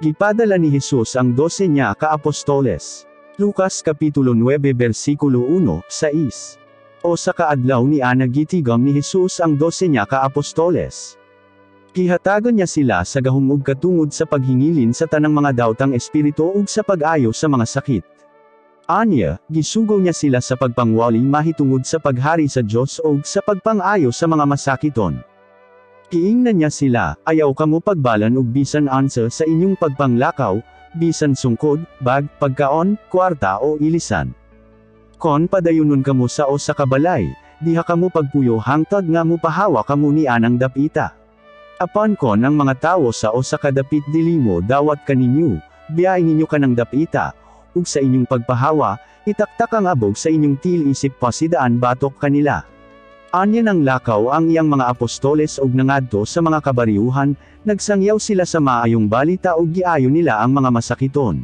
Gipadala ni Jesus ang 12 niya ka apostoles. Lucas Kapitulo 9 versikulo 1-6. O sa kaadlaw ni ana gitigam ni Jesus ang 12 niya ka apostoles. Gihatagan niya sila sa gahum ug katungod sa paghingilin sa tanang mga dawtang espiritu ug sa pag-ayo sa mga sakit. Anya, gisugo niya sila sa pagpangwali mahitungod sa paghari sa Dios ug sa pagpang-ayo sa mga masakiton. Giingnan niya sila, ayaw kamo pagbalan ug bisan ansa sa inyong pagpanglakaw, bisan sungkod, bag, pagkaon, kwarta o ilisan. Kon padayunon kamo sa o sa kabalay, diha kamo pagpuyo hangtod nga mo pahawa kamo ni anang dapita. Apan kon ang mga tawo sa o sa kadapit dilimo dawat kaninyo, biyain ninyo kanang dapita, ug sa inyong pagpahawa, itaktak ang abog sa inyong til-isip pasidaan batok kanila. Anya ng lakaw ang iyang mga apostoles ug nangadto sa mga kabariuhan, nagsangyaw sila sa maayong balita ug giayo nila ang mga masakiton.